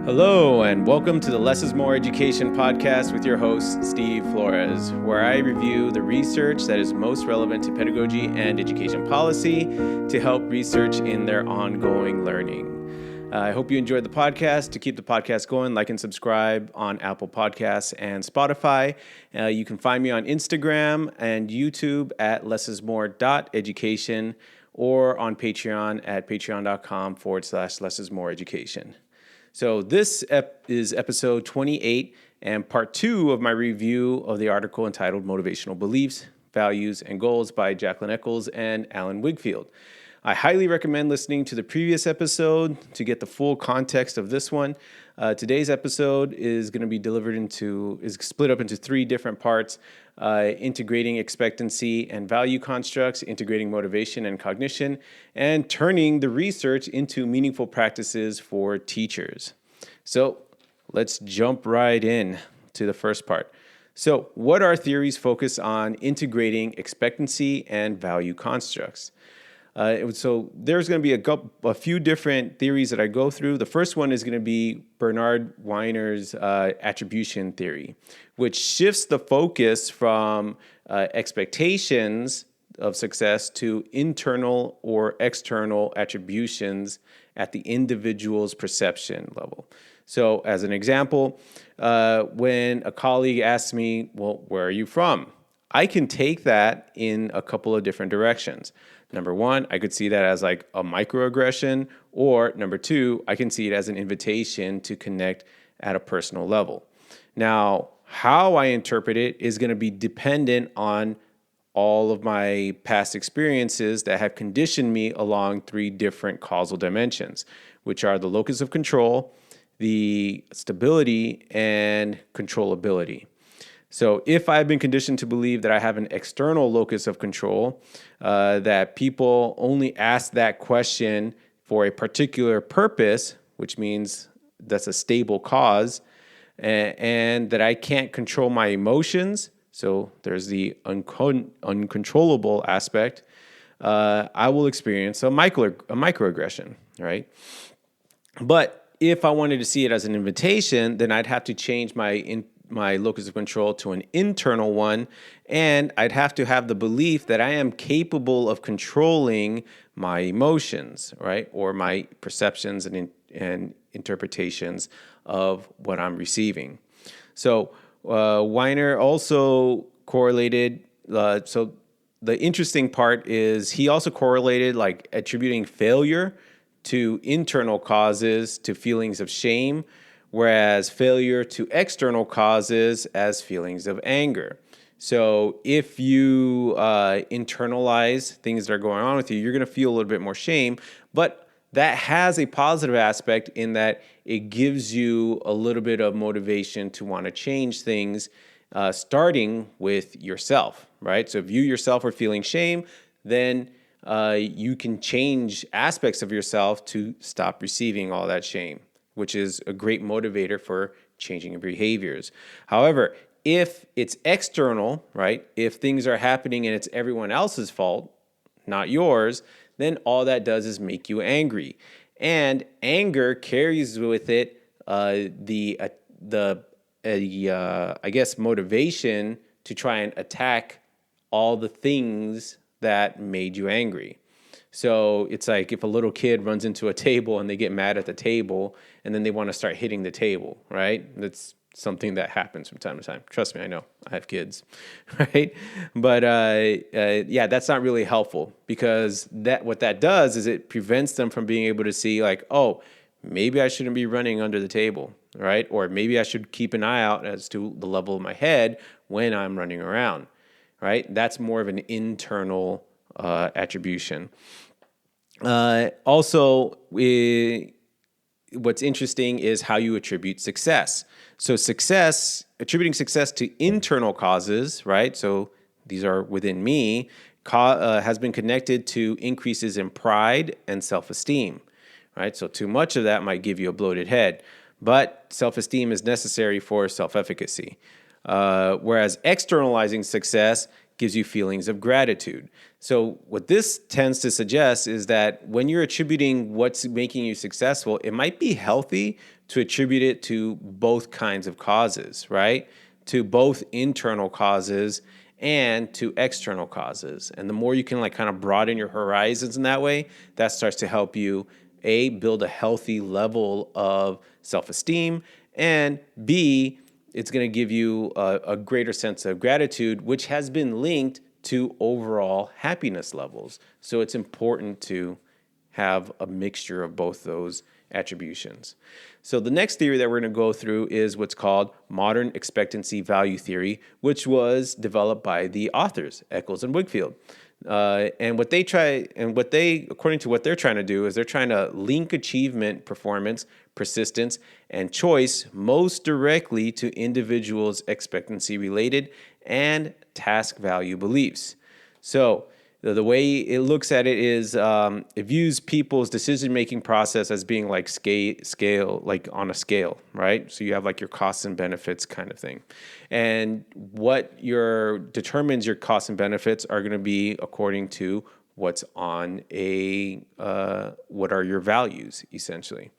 Hello, and welcome to the Less is More Education podcast with your host, Steve Flores, where I review the research that is most relevant to pedagogy and education policy to help research in their ongoing learning. I hope you enjoyed the podcast. To keep the podcast going, like and subscribe on Apple Podcasts and Spotify. You can find me on Instagram and YouTube at lessismore.education or on Patreon at patreon.com/lessismoreeducation. So this is episode 28 and part 2 of my review of the article entitled Motivational Beliefs, Values, and Goals by Jacquelynne Eccles and Allan Wigfield. I highly recommend listening to the previous episode to get the full context of this one. Today's episode is going to be is split up into 3 different parts, integrating expectancy and value constructs, integrating motivation and cognition, and turning the research into meaningful practices for teachers. So let's jump right in to the first part. So what are theories focused on integrating expectancy and value constructs? So there's going to be a few different theories that I go through. The first one is going to be Bernard Weiner's attribution theory, which shifts the focus from expectations of success to internal or external attributions at the individual's perception level. So as an example, when a colleague asks me, well, where are you from? I can take that in a couple of different directions. Number one, I could see that as like a microaggression, or number 2, I can see it as an invitation to connect at a personal level. Now, how I interpret it is going to be dependent on all of my past experiences that have conditioned me along 3 different causal dimensions, which are the locus of control, the stability, and controllability. So if I've been conditioned to believe that I have an external locus of control, that people only ask that question for a particular purpose, which means that's a stable cause, and that I can't control my emotions, so there's the uncontrollable aspect, I will experience a microaggression, right? But if I wanted to see it as an invitation, then I'd have to change my locus of control to an internal one, and I'd have to have the belief that I am capable of controlling my emotions, right, or my perceptions and interpretations of what I'm receiving. So Weiner also correlated. So the interesting part is he also correlated like attributing failure to internal causes to feelings of shame, whereas failure to external causes as feelings of anger. So if you internalize things that are going on with you, you're going to feel a little bit more shame, but that has a positive aspect in that it gives you a little bit of motivation to want to change things, starting with yourself, right? So if you yourself are feeling shame, then you can change aspects of yourself to stop receiving all that shame, which is a great motivator for changing your behaviors. However, if it's external, right, if things are happening and it's everyone else's fault, not yours, then all that does is make you angry. And anger carries with it motivation to try and attack all the things that made you angry. So it's like if a little kid runs into a table and they get mad at the table and then they want to start hitting the table, right? That's something that happens from time to time. Trust me, I know. I have kids, right? But that's not really helpful, because what that does is it prevents them from being able to see like, oh, maybe I shouldn't be running under the table, right? Or maybe I should keep an eye out as to the level of my head when I'm running around, right? That's more of an internal attribution. Also, what's interesting is how you attribute success. So attributing success to internal causes, right? So these are within me, has been connected to increases in pride and self-esteem, right? So too much of that might give you a bloated head, but self-esteem is necessary for self-efficacy. Whereas externalizing success gives you feelings of gratitude. So what this tends to suggest is that when you're attributing what's making you successful, it might be healthy to attribute it to both kinds of causes, right? To both internal causes and to external causes. And the more you can like kind of broaden your horizons in that way, that starts to help you, A, build a healthy level of self-esteem, and B, it's going to give you a greater sense of gratitude, which has been linked to overall happiness levels. So it's important to have a mixture of both those attributions. So the next theory that we're going to go through is what's called modern expectancy value theory, which was developed by the authors, Eccles and Wigfield. According to what they're trying to do, is they're trying to link achievement, performance, persistence, and choice most directly to individuals' expectancy related and task value beliefs. So the way it looks at it is it views people's decision-making process as being like scale, like on a scale, right? So you have like your costs and benefits kind of thing. And what determines your costs and benefits are going to be according to what's on what are your values, essentially.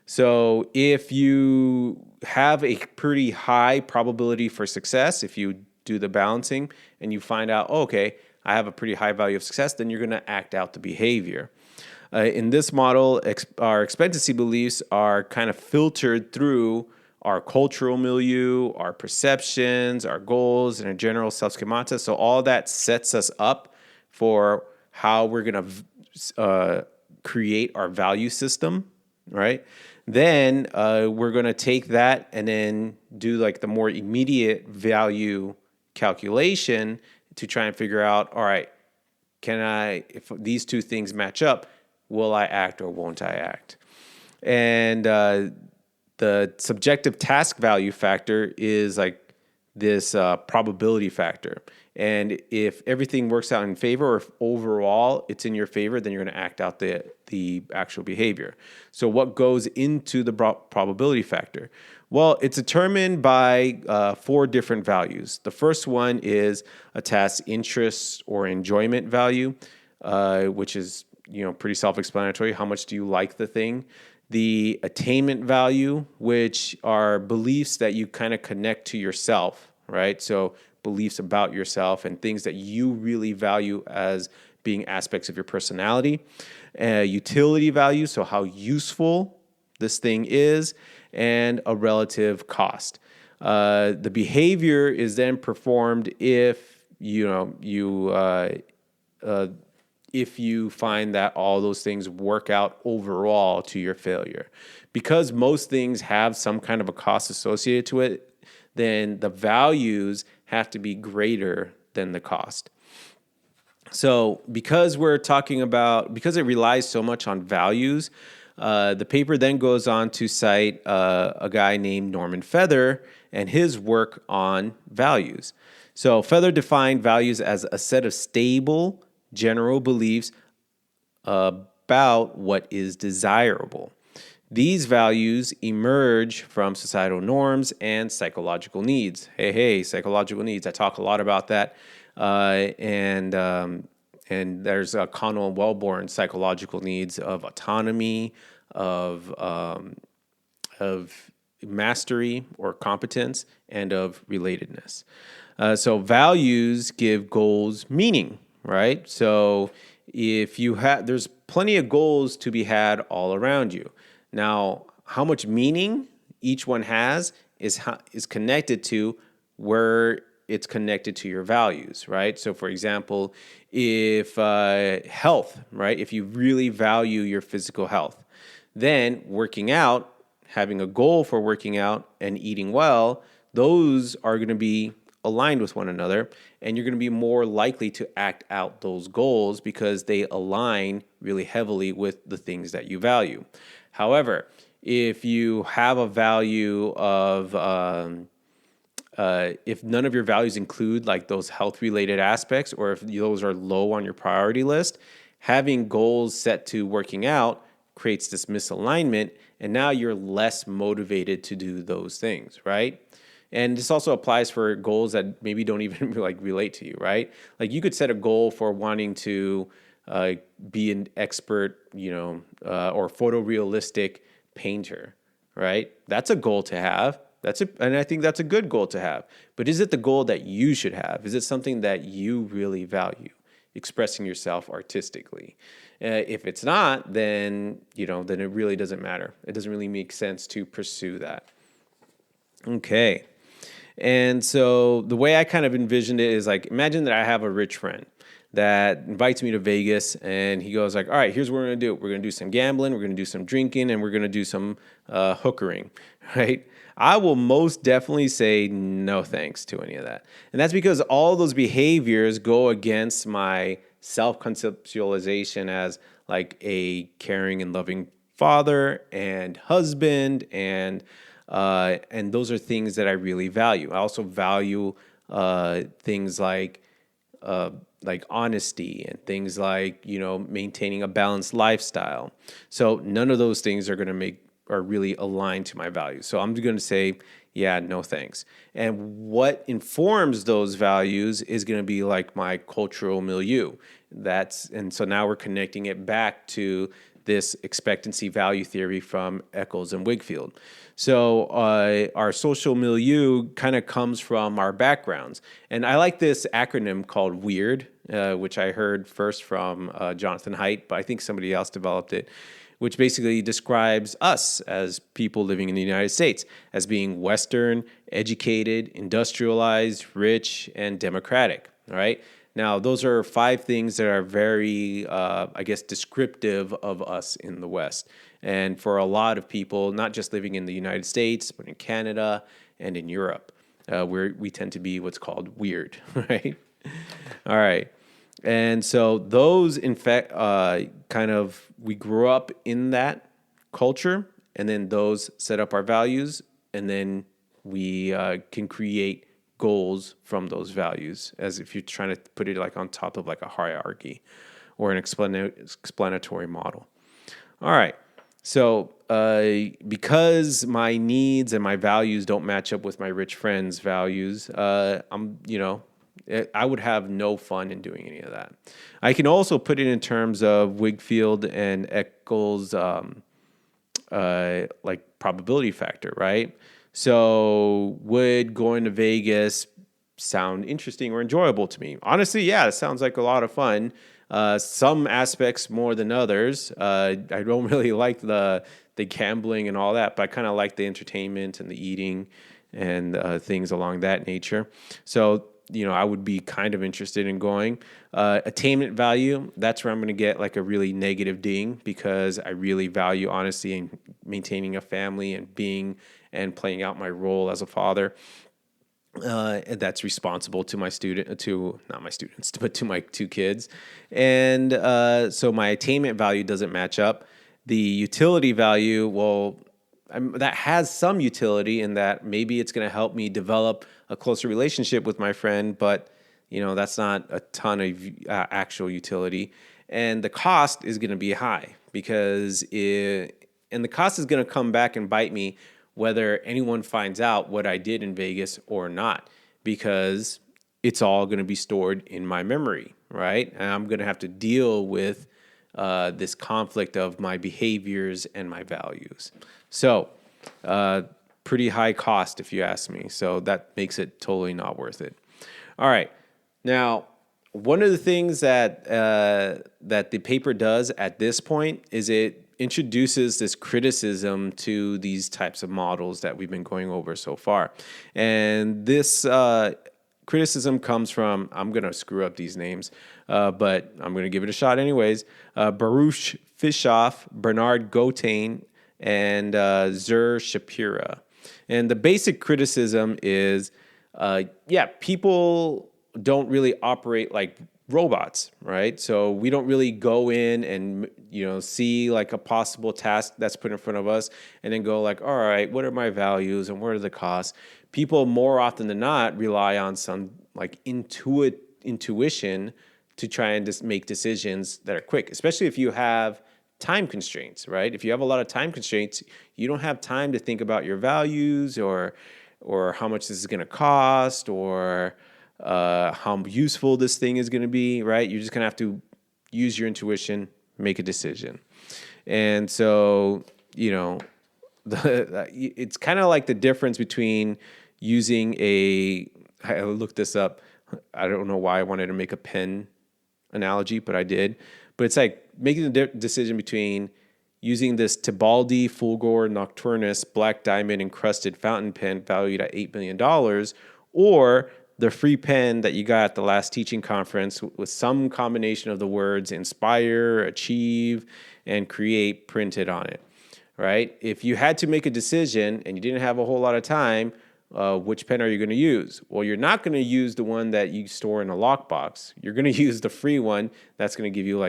So if you have a pretty high probability for success, if you do the balancing and you find out, okay, I have a pretty high value of success, then you're going to act out the behavior. In this model, our expectancy beliefs are kind of filtered through our cultural milieu, our perceptions, our goals, and a general self-schemata. So all that sets us up for how we're going to create our value system, right? Then we're going to take that and then do like the more immediate value calculation to try and figure out, all right, if these two things match up, will I act or won't I act? And the subjective task value factor is like this probability factor. And if everything works out in favor, or if overall it's in your favor, then you're going to act out the actual behavior. So what goes into the probability factor? Well, it's determined by 4 different values. The first one is a task's interest or enjoyment value, which is pretty self-explanatory. How much do you like the thing? The attainment value, which are beliefs that you kind of connect to yourself, right? So beliefs about yourself and things that you really value as being aspects of your personality. Utility value, so how useful this thing is, and a relative cost. The behavior is then performed if if you find that all those things work out overall to your failure. Because most things have some kind of a cost associated to it, then the values have to be greater than the cost. So because it relies so much on values, the paper then goes on to cite a guy named Norman Feather and his work on values. So Feather defined values as a set of stable, general beliefs about what is desirable. These values emerge from societal norms and psychological needs. Hey, psychological needs. I talk a lot about that. And there's Connell and Wellborn psychological needs of autonomy, of mastery or competence, and of relatedness. So values give goals meaning, right? So if there's plenty of goals to be had all around you. Now, how much meaning each one has is connected to where it's connected to your values, right? So for example, if health, right? If you really value your physical health, then working out, having a goal for working out and eating well, those are going to be aligned with one another, and you're going to be more likely to act out those goals because they align really heavily with the things that you value. However, if you have a value of if none of your values include like those health-related aspects, or if those are low on your priority list, having goals set to working out creates this misalignment, and now you're less motivated to do those things, right? And this also applies for goals that maybe don't even like relate to you, right? Like you could set a goal for wanting to be an expert, or photorealistic painter, right? That's a goal to have. And I think that's a good goal to have. But is it the goal that you should have? Is it something that you really value, expressing yourself artistically? If it's not, then then it really doesn't matter. It doesn't really make sense to pursue that. Okay. And so the way I kind of envisioned it is like, imagine that I have a rich friend that invites me to Vegas, and he goes like, all right, here's what we're going to do. We're going to do some gambling, we're going to do some drinking, and we're going to do some hookering, right? I will most definitely say no thanks to any of that. And that's because all those behaviors go against my self-conceptualization as like a caring and loving father and husband, and those are things that I really value. I also value things like honesty and things like, maintaining a balanced lifestyle. So none of those things are really aligned to my values. So I'm going to say, yeah, no thanks. And what informs those values is going to be like my cultural milieu. And so now we're connecting it back to this expectancy value theory from Eccles and Wigfield. So our social milieu kind of comes from our backgrounds. And I like this acronym called WEIRD, which I heard first from Jonathan Haidt, but I think somebody else developed it, which basically describes us as people living in the United States as being Western, educated, industrialized, rich, and democratic, all right? Now, those are 5 things that are very, descriptive of us in the West. And for a lot of people, not just living in the United States, but in Canada and in Europe, we tend to be what's called weird, right? All right. And so those, in fact, we grew up in that culture, and then those set up our values, and then we can create goals from those values, as if you're trying to put it like on top of like a hierarchy or an explanatory model. All right. So because my needs and my values don't match up with my rich friend's values, I would have no fun in doing any of that. I can also put it in terms of Wigfield and Eccles, probability factor, right? So would going to Vegas sound interesting or enjoyable to me? Honestly, yeah, it sounds like a lot of fun. Some aspects more than others. I don't really like the gambling and all that, but I kind of like the entertainment and the eating and things along that nature. So, I would be kind of interested in going. Attainment value, that's where I'm going to get like a really negative ding, because I really value honesty and maintaining a family and and playing out my role as a father. And that's responsible to my to my 2 kids. And so my attainment value doesn't match up. The utility value, that has some utility in that maybe it's going to help me develop a closer relationship with my friend, but that's not a ton of actual utility. And the cost is going to be high, and the cost is going to come back and bite me whether anyone finds out what I did in Vegas or not, because it's all going to be stored in my memory, right? And I'm going to have to deal with this conflict of my behaviors and my values. So pretty high cost, if you ask me. So that makes it totally not worth it. All right. Now, one of the things that the paper does at this point is it introduces this criticism to these types of models that we've been going over so far. And this criticism comes from, I'm going to screw up these names, but I'm going to give it a shot anyways, Baruch Fischoff, Bernard Gotain, and Zur Shapira. And the basic criticism is, people don't really operate like robots, right? So we don't really go in and, see like a possible task that's put in front of us and then go like, all right, what are my values and what are the costs? People more often than not rely on some like intuition to try and just make decisions that are quick, especially if you have time constraints, right? If you have a lot of time constraints, you don't have time to think about your values or how much this is going to cost, or how useful this thing is going to be, right? You're just going to have to use your intuition, make a decision. And so, it's kind of like the difference between using I looked this up. I don't know why I wanted to make a pen analogy, but I did. But it's like making the decision between using this Tibaldi Fulgor Nocturnus black diamond encrusted fountain pen valued at $8 million, or the free pen that you got at the last teaching conference with some combination of the words inspire, achieve, and create printed on it, right? If you had to make a decision and you didn't have a whole lot of time, which pen are you going to use? Well, you're not going to use the one that you store in a lockbox. You're going to use the free one that's going to give you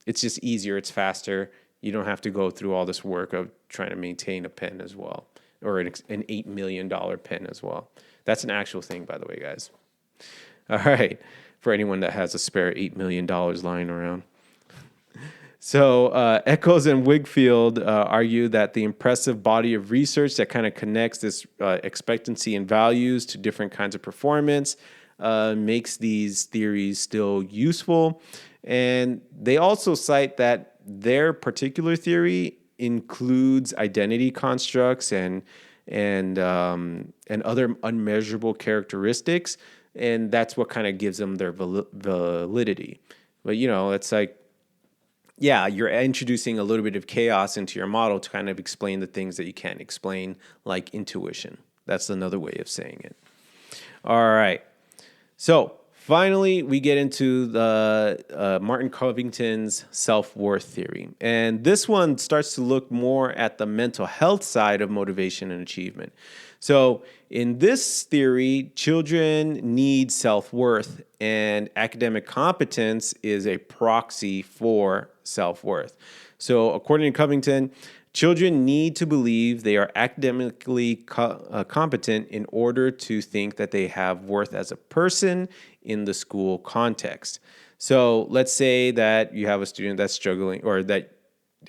it's just easier, it's faster. You don't have to go through all this work of trying to maintain a pen as well, or an $8 million pen as well. That's an actual thing, by the way, guys. All right, for anyone that has a spare $8 million lying around. So Eccles and Wigfield argue that the impressive body of research that kind of connects this expectancy and values to different kinds of performance makes these theories still useful. And they also cite that their particular theory includes identity constructs and other unmeasurable characteristics, and that's what kind of gives them their validity. But it's like, yeah, you're introducing a little bit of chaos into your model to kind of explain the things that you can't explain, like intuition. That's another way of saying it. All right. So finally, we get into the Martin Covington's self-worth theory. And this one starts to look more at the mental health side of motivation and achievement. So in this theory, children need self-worth, and academic competence is a proxy for self-worth. So according to Covington, children need to believe they are academically competent in order to think that they have worth as a person in the school context. So let's say that you have a student that's struggling, or that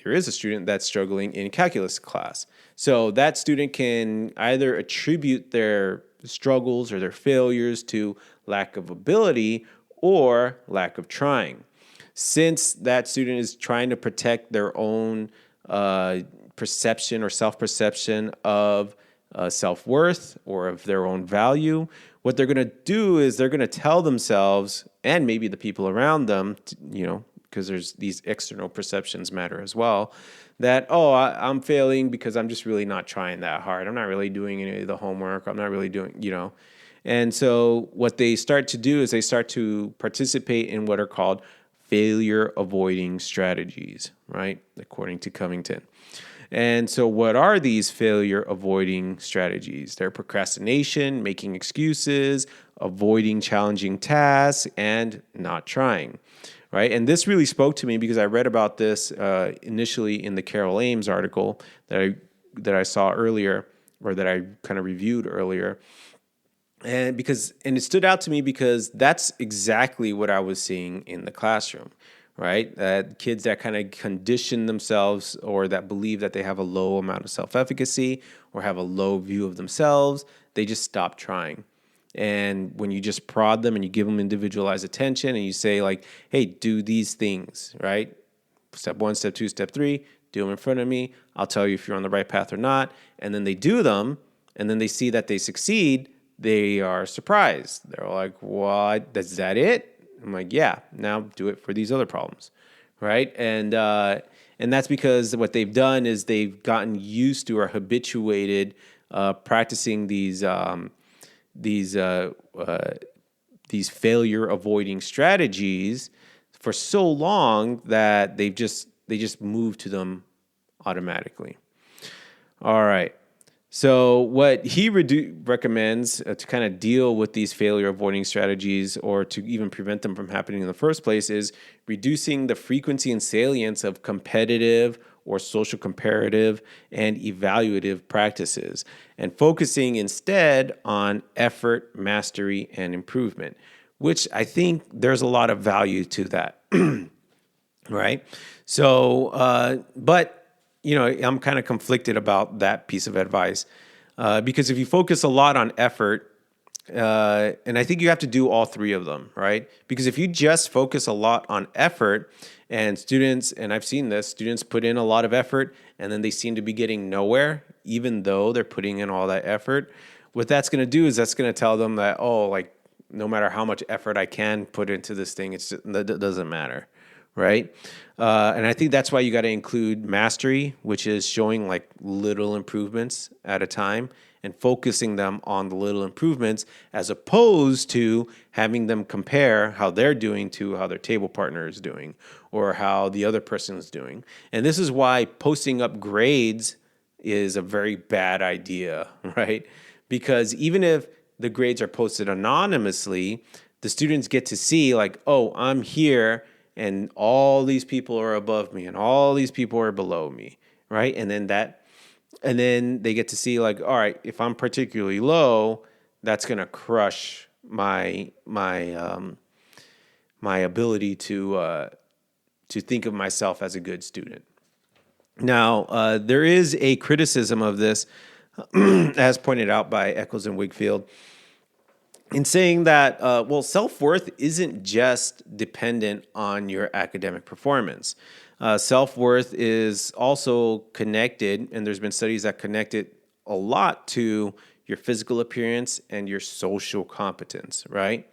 there is a student that's struggling in calculus class. So that student can either attribute their struggles or their failures to lack of ability or lack of trying. Since that student is trying to protect their own perception or self-perception of self-worth or of their own value, what they're going to do is they're going to tell themselves, and maybe the people around them, because there's these external perceptions matter as well, that, I'm failing because I'm just really not trying that hard. I'm not really doing any of the homework. I'm not really doing, And so what they start to do is they start to participate in what are called failure avoiding strategies, right? According to Covington. And so what are these failure avoiding strategies? They're procrastination, making excuses, avoiding challenging tasks, and not trying, right? And this really spoke to me because I read about this initially in the Carol Ames article that I saw earlier, or that I kind of reviewed earlier. And it stood out to me because that's exactly what I was seeing in the classroom, right? Kids that kind of condition themselves, or that believe that they have a low amount of self-efficacy or have a low view of themselves, they just stop trying. And when you just prod them and you give them individualized attention and you say like, hey, do these things, right? Step 1, step 2, step 3, do them in front of me. I'll tell you if you're on the right path or not. And then they do them, and then they see that they succeed. They are surprised. They're like, what? Is that it? I'm like, yeah, now do it for these other problems, right? And that's because what they've done is they've gotten used to or habituated practicing these failure avoiding strategies for so long that they just move to them automatically. All right. So what he recommends to kind of deal with these failure avoiding strategies, or to even prevent them from happening in the first place, is reducing the frequency and salience of competitive or social comparative and evaluative practices, and focusing instead on effort, mastery, and improvement, which I think there's a lot of value to that, right? So, but I'm kind of conflicted about that piece of advice. Because if you focus a lot on effort, and I think you have to do all three of them, right? Because if you just focus a lot on effort, and students, and I've seen this, students put in a lot of effort and then they seem to be getting nowhere, even though they're putting in all that effort. What that's going to do is that's going to tell them that, oh, like no matter how much effort I can put into this thing, it doesn't matter, right? And I think that's why you got to include mastery, which is showing like little improvements at a time and focusing them on the little improvements as opposed to having them compare how they're doing to how their table partner is doing or how the other person is doing. And this is why posting up grades is a very bad idea, right? Because even if the grades are posted anonymously, the students get to see like, oh, I'm here and all these people are above me and all these people are below me, right? And then they get to see like, all right, if I'm particularly low, that's going to crush my ability to think of myself as a good student. Now, there is a criticism of this, as pointed out by Eccles and Wigfield, in saying that, self-worth isn't just dependent on your academic performance. Self-worth is also connected, and there's been studies that connect it a lot to your physical appearance and your social competence, right?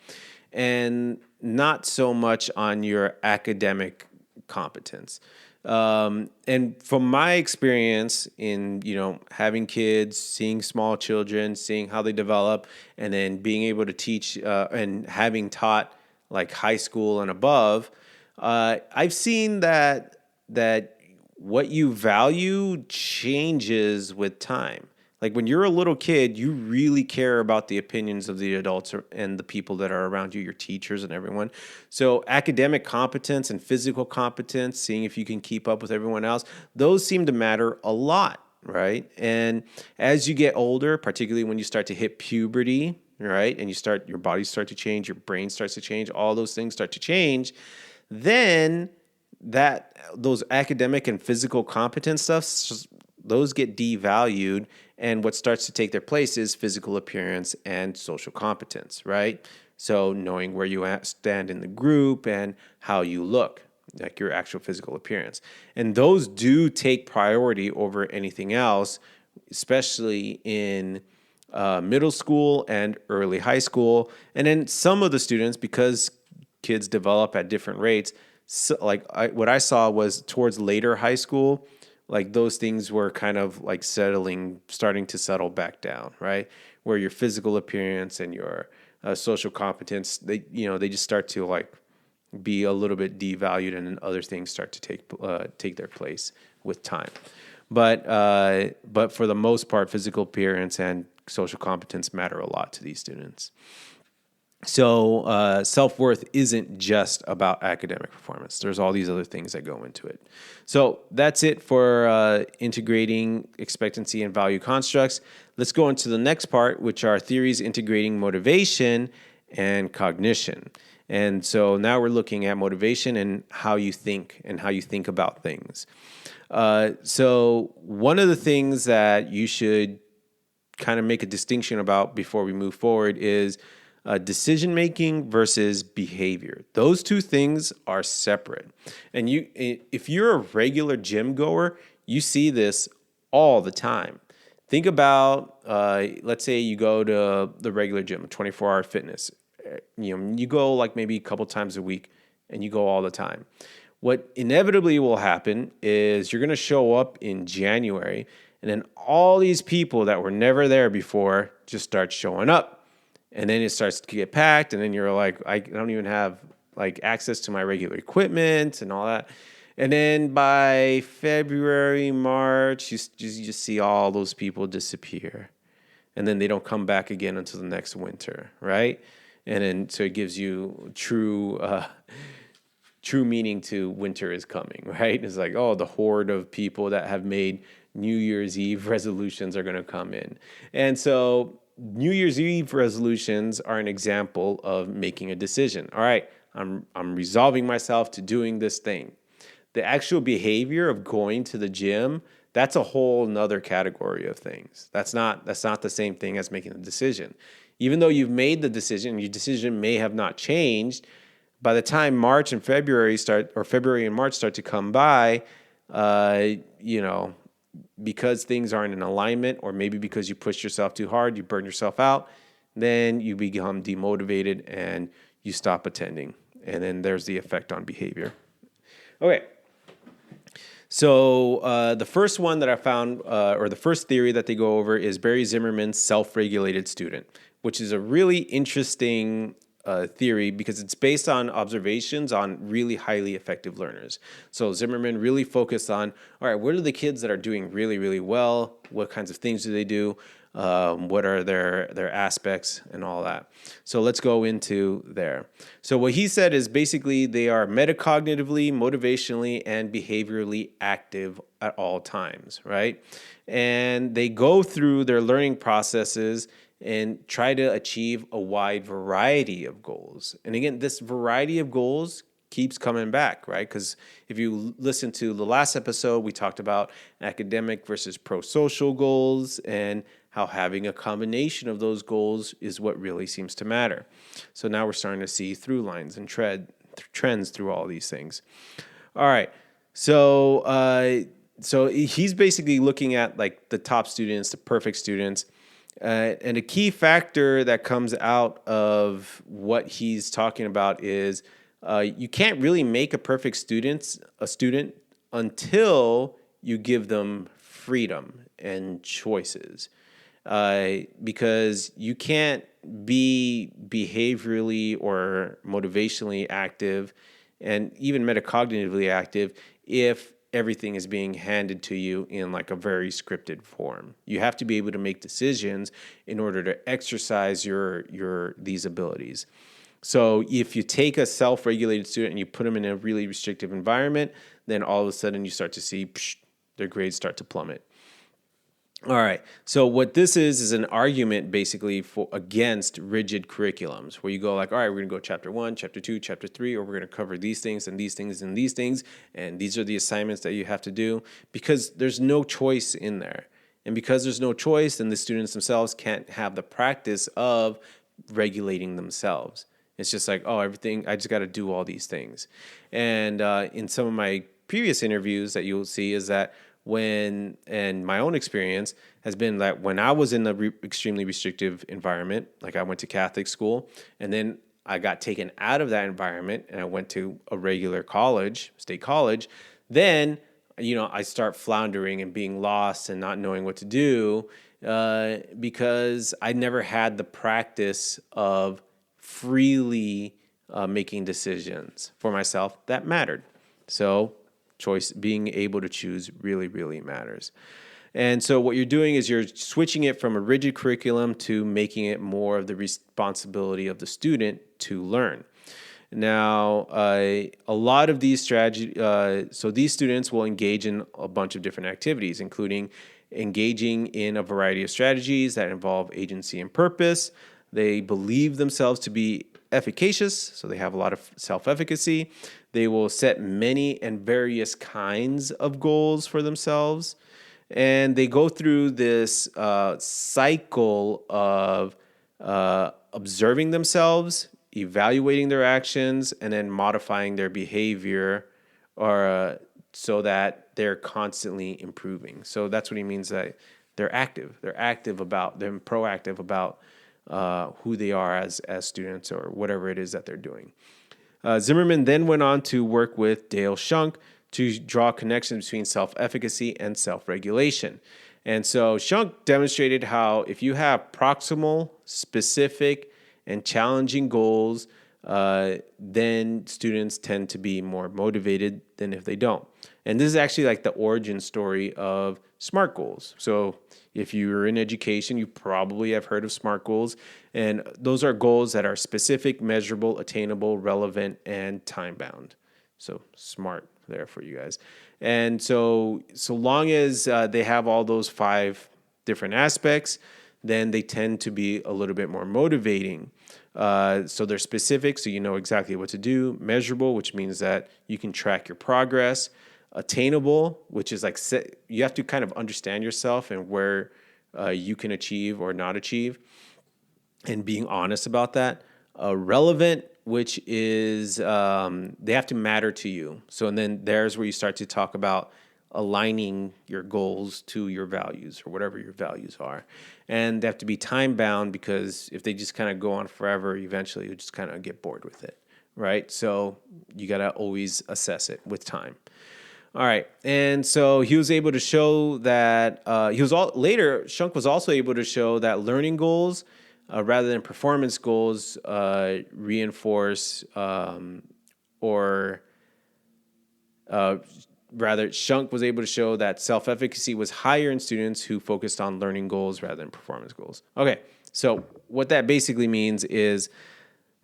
And not so much on your academic competence. And from my experience in, having kids, seeing small children, seeing how they develop, and then being able to teach and having taught like high school and above, I've seen that what you value changes with time. Like when you're a little kid, you really care about the opinions of the adults and the people that are around you, your teachers and everyone. So academic competence and physical competence, seeing if you can keep up with everyone else, those seem to matter a lot, right? And as you get older, particularly when you start to hit puberty, right, and your body starts to change, your brain starts to change, all those things start to change, then those academic and physical competence stuff, those get devalued, and what starts to take their place is physical appearance and social competence, right? So knowing where you stand in the group and how you look, like your actual physical appearance. And those do take priority over anything else, especially in middle school and early high school. And then some of the students, because kids develop at different rates, what I saw was towards later high school, like those things were kind of like starting to settle back down, right? Where your physical appearance and your social competence, they just start to like be a little bit devalued, and then other things start to take their place with time. But for the most part, physical appearance and social competence matter a lot to these students. So self-worth isn't just about academic performance. There's all these other things that go into it. So that's it for integrating expectancy and value constructs. Let's go into the next part, which are theories integrating motivation and cognition. And so now we're looking at motivation and how you think about things. So one of the things that you should kind of make a distinction about before we move forward is decision-making versus behavior. Those two things are separate. And if you're a regular gym goer, you see this all the time. Think about, let's say you go to the regular gym, 24-hour fitness. You go like maybe a couple times a week, and you go all the time. What inevitably will happen is you're going to show up in January, and then all these people that were never there before just start showing up. And then it starts to get packed, and then you're like, I don't even have like access to my regular equipment and all that. And then by February, March, you just see all those people disappear, and then they don't come back again until the next winter, right? And then so it gives you true meaning to winter is coming, right? It's like, oh, the horde of people that have made New Year's Eve resolutions are going to come in, and so New Year's Eve resolutions are an example of making a decision. All right, I'm resolving myself to doing this thing. The actual behavior of going to the gym, that's a whole nother category of things. That's not the same thing as making a decision. Even though you've made the decision, your decision may have not changed. By the time February and March start to come by, because things aren't in alignment, or maybe because you pushed yourself too hard, you burn yourself out, then you become demotivated and you stop attending. And then there's the effect on behavior. Okay. So the first one that I found, or the first theory that they go over, is Barry Zimmerman's self-regulated student, which is a really interesting theory because it's based on observations on really highly effective learners. So Zimmerman really focused on, all right, what are the kids that are doing really, really well? What kinds of things do they do? What are their aspects and all that? So let's go into there. So what he said is basically they are metacognitively, motivationally, and behaviorally active at all times, right? And they go through their learning processes and try to achieve a wide variety of goals. And again, this variety of goals keeps coming back, right? Because if you listen to the last episode, we talked about academic versus pro-social goals and how having a combination of those goals is what really seems to matter. So now we're starting to see through lines and trends through all these things. All right. So he's basically looking at like the top students, the perfect students. And a key factor that comes out of what he's talking about is you can't really make a perfect student until you give them freedom and choices. Because you can't be behaviorally or motivationally active and even metacognitively active if everything is being handed to you in like a very scripted form. You have to be able to make decisions in order to exercise these abilities. So if you take a self-regulated student and you put them in a really restrictive environment, then all of a sudden you start to see their grades start to plummet. All right. So what this is an argument basically against rigid curriculums where you go like, all right, we're going to go chapter 1, chapter 2, chapter 3, or we're going to cover these things and these things and these things. And these are the assignments that you have to do because there's no choice in there. And because there's no choice, then the students themselves can't have the practice of regulating themselves. It's just like, oh, everything, I just got to do all these things. And in some of my previous interviews that you'll see is that and my own experience has been that when I was in the extremely restrictive environment, like I went to Catholic school, and then I got taken out of that environment and I went to a regular college, state college, then, I start floundering and being lost and not knowing what to do because I never had the practice of freely making decisions for myself that mattered. So being able to choose really, really matters. And so what you're doing is you're switching it from a rigid curriculum to making it more of the responsibility of the student to learn. Now, a lot of these strategies, so these students will engage in a bunch of different activities, including engaging in a variety of strategies that involve agency and purpose. They believe themselves to be efficacious, so they have a lot of self-efficacy. They will set many and various kinds of goals for themselves. And they go through this cycle of observing themselves, evaluating their actions, and then modifying their behavior so that they're constantly improving. So that's what he means that they're active. They're proactive about who they are as students or whatever it is that they're doing. Zimmerman then went on to work with Dale Shunk to draw connections between self-efficacy and self-regulation. And so Shunk demonstrated how if you have proximal, specific, and challenging goals, then students tend to be more motivated than if they don't. And this is actually like the origin story of SMART goals. So if you're in education, you probably have heard of SMART goals. And those are goals that are specific, measurable, attainable, relevant, and time-bound. So SMART there for you guys. And so long as they have all those 5 different aspects, then they tend to be a little bit more motivating. So they're specific, so you know exactly what to do. Measurable, which means that you can track your progress. attainable, which is like you have to kind of understand yourself and where you can achieve or not achieve, and being honest about that. Relevant, which is they have to matter to you. So, and then there's where you start to talk about aligning your goals to your values or whatever your values are. And they have to be time bound, because if they just kind of go on forever, eventually you'll just kind of get bored with it, right? So you got to always assess it with time. All right. And so he was able to show that Shunk was also able to show that learning goals rather than performance goals reinforce rather, Shunk was able to show that self-efficacy was higher in students who focused on learning goals rather than performance goals. Okay, so what that basically means is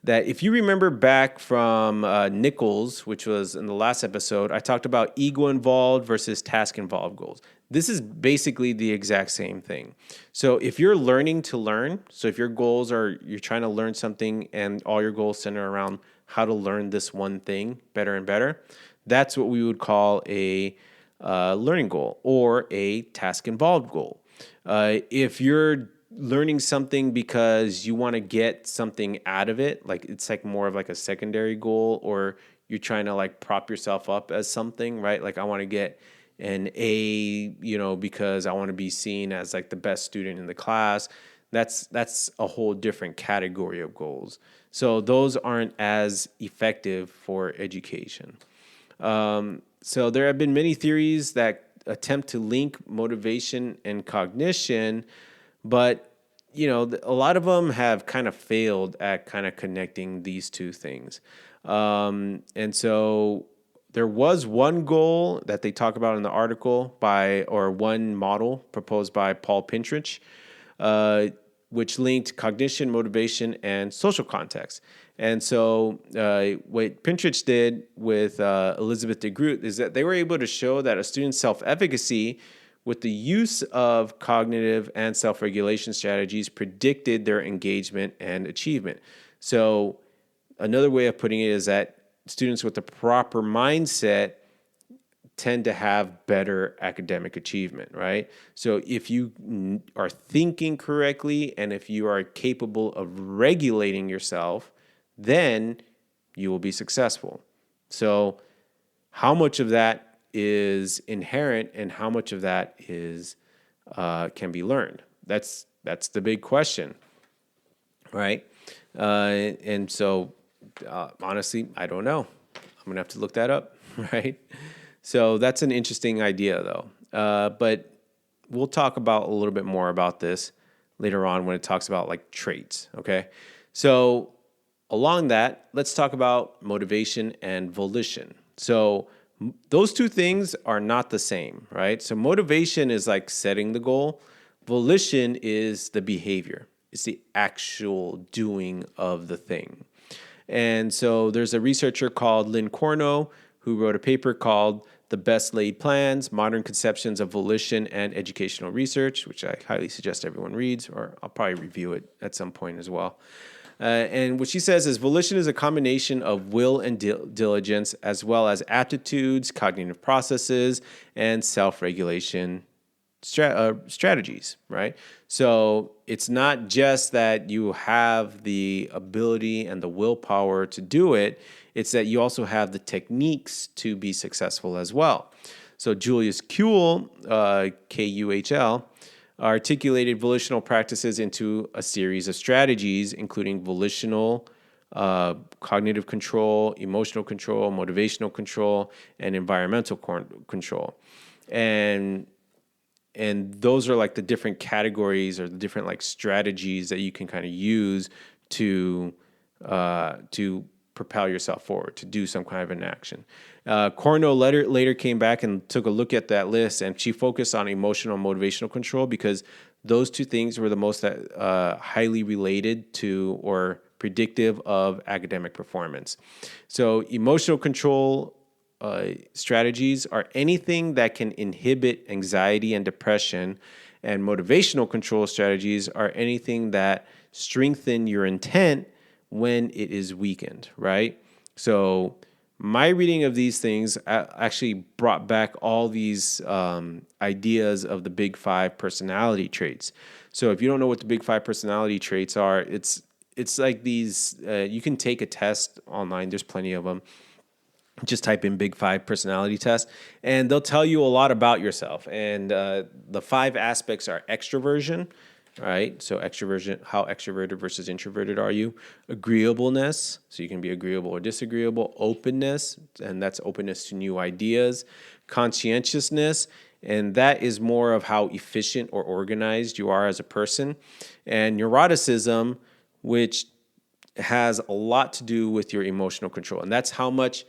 that if you remember back from Eccles, which was in the last episode, I talked about ego-involved versus task-involved goals. This is basically the exact same thing. So if you're learning to learn, so if your goals are, you're trying to learn something and all your goals center around how to learn this one thing better and better, that's what we would call a learning goal or a task-involved goal. If you're learning something because you want to get something out of it, like it's like more of like a secondary goal, or you're trying to like prop yourself up as something, right? Like I want to get an A, because I want to be seen as like the best student in the class. That's a whole different category of goals. So those aren't as effective for education. So there have been many theories that attempt to link motivation and cognition, but a lot of them have kind of failed at kind of connecting these two things. And so there was one goal that they talk about in the article one model proposed by Paul Pintrich, which linked cognition, motivation, and social context. And so what Pintrich did with Elizabeth DeGroot is that they were able to show that a student's self-efficacy with the use of cognitive and self-regulation strategies predicted their engagement and achievement. So another way of putting it is that students with the proper mindset tend to have better academic achievement, right? So if you are thinking correctly and if you are capable of regulating yourself, then you will be successful. So how much of that is inherent and how much of that is can be learned? That's the big question, right? And so honestly, I don't know. I'm gonna have to look that up, right? So that's an interesting idea, though. But we'll talk about a little bit more about this later on when it talks about like traits. Okay, so along that, let's talk about motivation and volition. So those two things are not the same, right? So motivation is like setting the goal. Volition is the behavior. It's the actual doing of the thing. And so there's a researcher called Lynn Corno who wrote a paper called The Best Laid Plans, Modern Conceptions of Volition and Educational Research, which I highly suggest everyone reads, or I'll probably review it at some point as well. And what she says is volition is a combination of will and diligence, as well as aptitudes, cognitive processes, and self-regulation strategies, right? So it's not just that you have the ability and the willpower to do it, it's that you also have the techniques to be successful as well. So Julius Kuhl, Kuhl, articulated volitional practices into a series of strategies, including volitional, cognitive control, emotional control, motivational control, and environmental control. And those are like the different categories or the different like strategies that you can kind of use to propel yourself forward, to do some kind of an action. Corno later came back and took a look at that list, and she focused on emotional and motivational control because those two things were the most highly related to or predictive of academic performance. So emotional control strategies are anything that can inhibit anxiety and depression, and motivational control strategies are anything that strengthen your intent when it is weakened, right? So my reading of these things actually brought back all these ideas of the big five personality traits. So if you don't know what the big five personality traits are, it's like these, you can take a test online. There's plenty of them. Just type in big five personality test and they'll tell you a lot about yourself. And the five aspects are extroversion, right? So extroversion, how extroverted versus introverted are you? Agreeableness, so you can be agreeable or disagreeable. Openness, and that's openness to new ideas. Conscientiousness, and that is more of how efficient or organized you are as a person. And neuroticism, which has a lot to do with your emotional control. And that's how much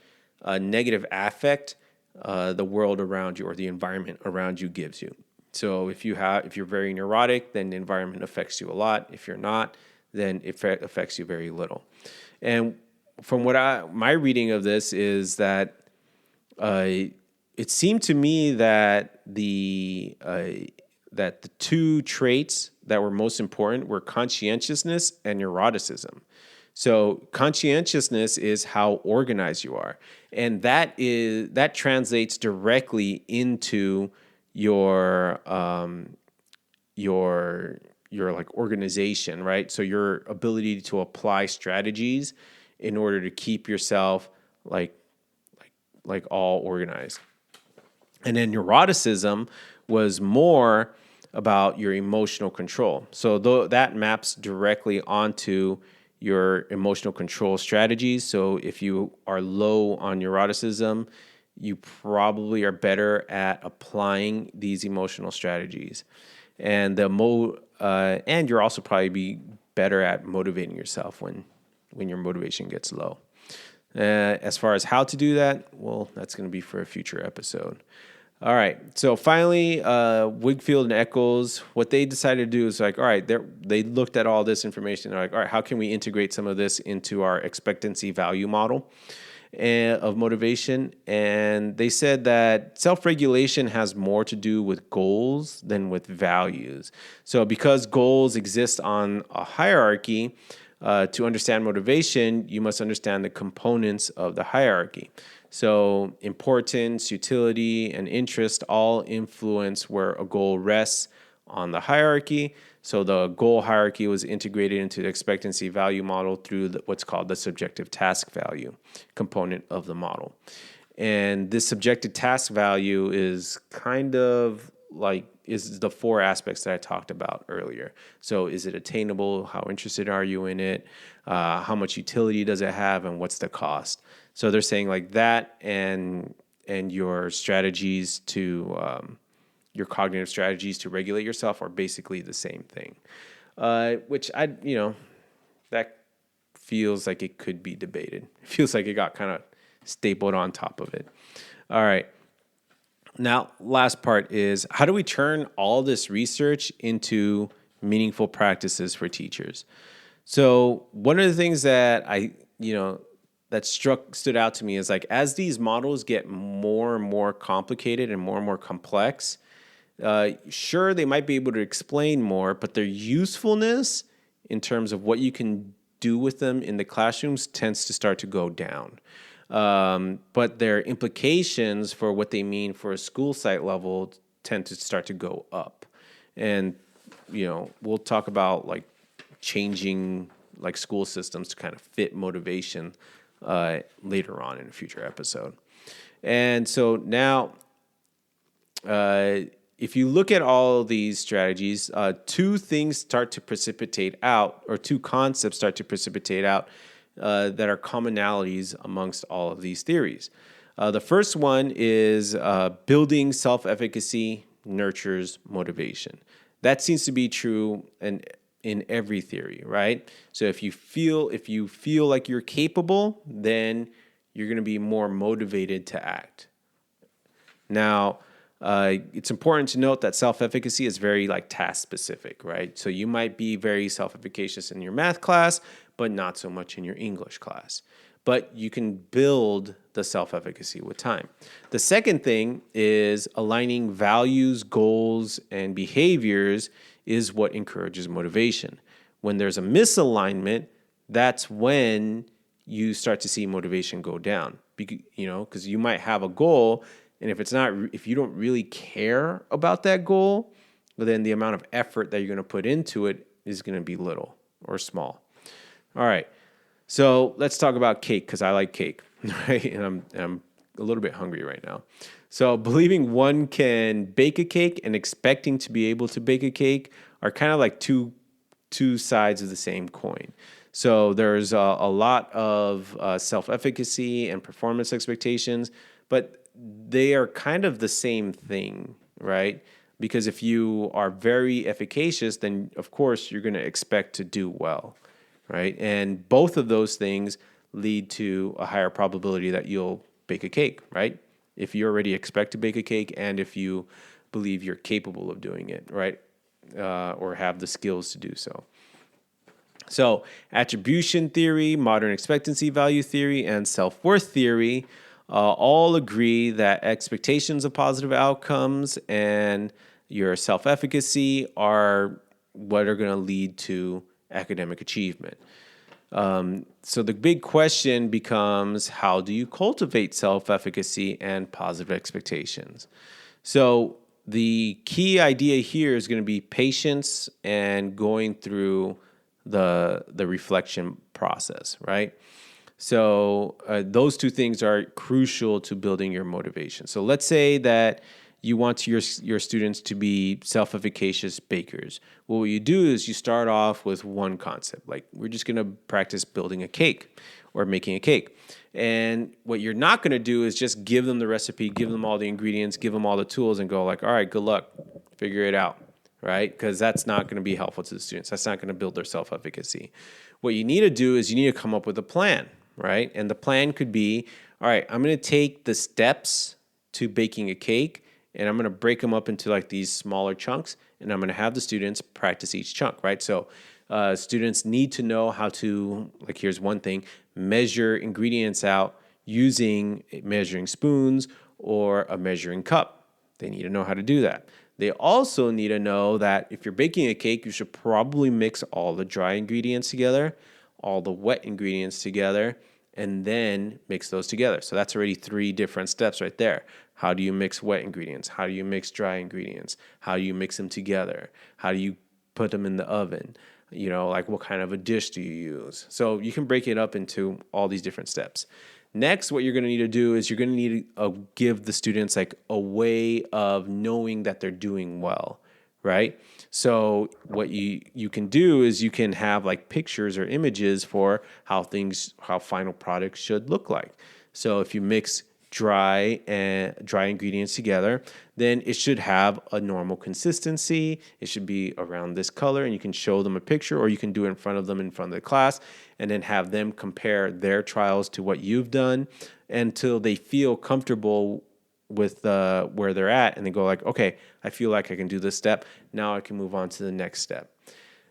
negative affect the world around you or the environment around you gives you. So if you're very neurotic, then the environment affects you a lot. If you're not, then it affects you very little. And from my reading of this is that it seemed to me that the two traits that were most important were conscientiousness and neuroticism. So conscientiousness is how organized you are, and that translates directly into your like organization, right? So your ability to apply strategies in order to keep yourself like all organized. And then neuroticism was more about your emotional control. So that maps directly onto your emotional control strategies. So if you are low on neuroticism, you probably are better at applying these emotional strategies. And and you're also probably be better at motivating yourself when your motivation gets low. As far as how to do that, well, that's going to be for a future episode. All right. So finally, Wigfield and Eccles, what they decided to do is like, all right, they looked at all this information. They're like, all right, how can we integrate some of this into our expectancy value model of motivation? And they said that self-regulation has more to do with goals than with values. So because goals exist on a hierarchy, to understand motivation, you must understand the components of the hierarchy. So importance, utility, and interest all influence where a goal rests on the hierarchy. So the goal hierarchy was integrated into the expectancy value model through what's called the subjective task value component of the model. And this subjective task value is kind of like is the four aspects that I talked about earlier. So is it attainable? How interested are you in it? How much utility does it have? And what's the cost? So they're saying like that and your strategies to your cognitive strategies to regulate yourself are basically the same thing, which that feels like it could be debated. It feels like it got kind of stapled on top of it. All right. Now, last part is how do we turn all this research into meaningful practices for teachers? So one of the things that that stood out to me is like as these models get more and more complicated and more complex, sure, they might be able to explain more, but their usefulness in terms of what you can do with them in the classrooms tends to start to go down. But their implications for what they mean for a school site level tend to start to go up. And, we'll talk about like changing like school systems to kind of fit motivation later on in a future episode. And so now, if you look at all of these strategies, two things start to precipitate out, or two concepts start to precipitate out that are commonalities amongst all of these theories. The first one is building self-efficacy nurtures motivation. That seems to be true in every theory, right? So if you feel like you're capable, then you're going to be more motivated to act. Now, it's important to note that self-efficacy is very like task specific, right? So you might be very self-efficacious in your math class, but not so much in your English class. But you can build the self-efficacy with time. The second thing is aligning values, goals, and behaviors is what encourages motivation. When there's a misalignment, that's when you start to see motivation go down. Because you might have a goal, and if you don't really care about that goal, well, then the amount of effort that you're going to put into it is going to be little or small. All right. So let's talk about cake, because I like cake, right? And I'm a little bit hungry right now. So believing one can bake a cake and expecting to be able to bake a cake are kind of like two sides of the same coin. So there's a lot of self-efficacy and performance expectations, but they are kind of the same thing, right? Because if you are very efficacious, then of course you're going to expect to do well, right? And both of those things lead to a higher probability that you'll bake a cake, right? If you already expect to bake a cake and if you believe you're capable of doing it, right? Or have the skills to do so. So attribution theory, modern expectancy value theory, and self-worth theory all agree that expectations of positive outcomes and your self-efficacy are what are going to lead to academic achievement. So the big question becomes, how do you cultivate self-efficacy and positive expectations? So the key idea here is going to be patience and going through the reflection process, right? So those two things are crucial to building your motivation. So let's say that you want your students to be self-efficacious bakers. Well, what you do is you start off with one concept, like we're just going to practice building a cake or making a cake. And what you're not going to do is just give them the recipe, give them all the ingredients, give them all the tools and go like, all right, good luck, figure it out, right? Because that's not going to be helpful to the students. That's not going to build their self-efficacy. What you need to do is you need to come up with a plan, right? And the plan could be, all right, I'm going to take the steps to baking a cake and I'm going to break them up into like these smaller chunks, and I'm going to have the students practice each chunk, right? So students need to know how to, like here's one thing, measure ingredients out using measuring spoons or a measuring cup. They need to know how to do that. They also need to know that if you're baking a cake, you should probably mix all the dry ingredients together, all the wet ingredients together, and then mix those together. So that's already 3 different steps right there. How do you mix wet ingredients? How do you mix dry ingredients? How do you mix them together? How do you put them in the oven? Like what kind of a dish do you use? So you can break it up into all these different steps. Next, what you're going to need to do is you're going to need to give the students like a way of knowing that they're doing well, right? So what you can do is you can have like pictures or images for how final products should look like. So if you mix dry ingredients together, then it should have a normal consistency. It should be around this color, and you can show them a picture, or you can do it in front of them in front of the class, and then have them compare their trials to what you've done until they feel comfortable with where they're at, and they go like, okay, I feel like I can do this step. Now I can move on to the next step.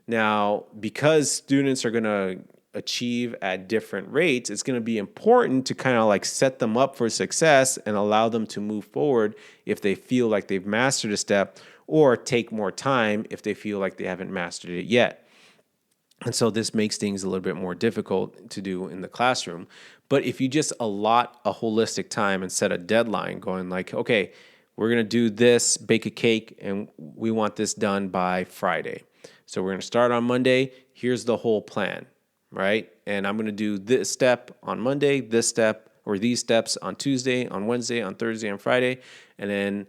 Now, because students are going to achieve at different rates, it's going to be important to kind of like set them up for success and allow them to move forward if they feel like they've mastered a step, or take more time if they feel like they haven't mastered it yet. And so this makes things a little bit more difficult to do in the classroom. But if you just allot a holistic time and set a deadline going like, okay, we're going to do this, bake a cake, and we want this done by Friday. So we're going to start on Monday. Here's the whole plan, right? And I'm going to do this step on Monday, this step or these steps on Tuesday, on Wednesday, on Thursday, on Friday. And then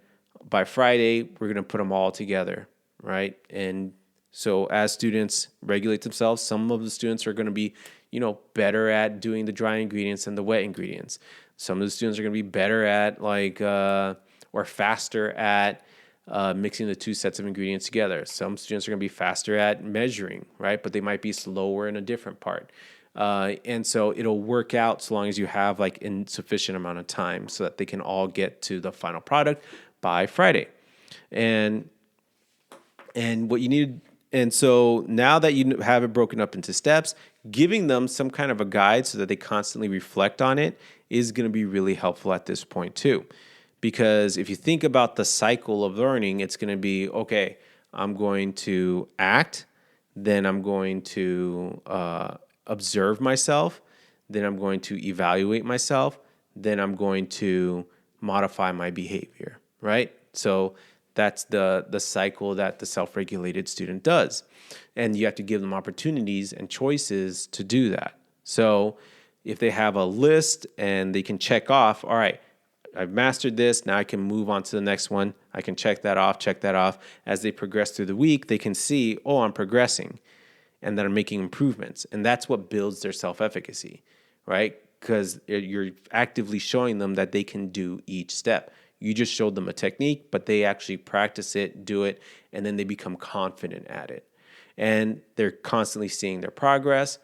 by Friday, we're going to put them all together, right? And so as students regulate themselves, some of the students are going to be, better at doing the dry ingredients and the wet ingredients. Some of the students are going to be better at or faster at mixing the 2 sets of ingredients together. Some students are going to be faster at measuring, right? But they might be slower in a different part. And so it'll work out so long as you have like insufficient amount of time so that they can all get to the final product by Friday. And what you need, and so now that you have it broken up into steps, giving them some kind of a guide so that they constantly reflect on it is going to be really helpful at this point too. Because if you think about the cycle of learning, it's going to be, okay, I'm going to act, then I'm going to observe myself, then I'm going to evaluate myself, then I'm going to modify my behavior, right? So that's the cycle that the self-regulated student does. And you have to give them opportunities and choices to do that. So if they have a list and they can check off, all right, I've mastered this, now I can move on to the next one. I can check that off. As they progress through the week, they can see, oh, I'm progressing and that I'm making improvements. And that's what builds their self-efficacy, right? Because you're actively showing them that they can do each step. You just showed them a technique, but they actually practice it, do it, and then they become confident at it. And they're constantly seeing their progress.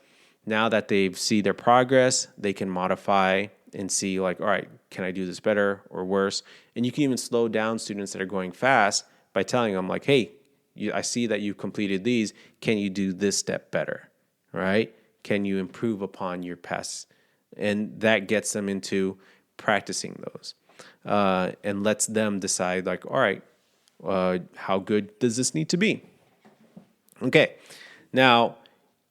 Now that they see their progress, they can modify and see like, all right, can I do this better or worse? And you can even slow down students that are going fast by telling them like, hey, I see that you completed these. Can you do this step better, right? Can you improve upon your past? And that gets them into practicing those and lets them decide like, all right, how good does this need to be? Okay, now,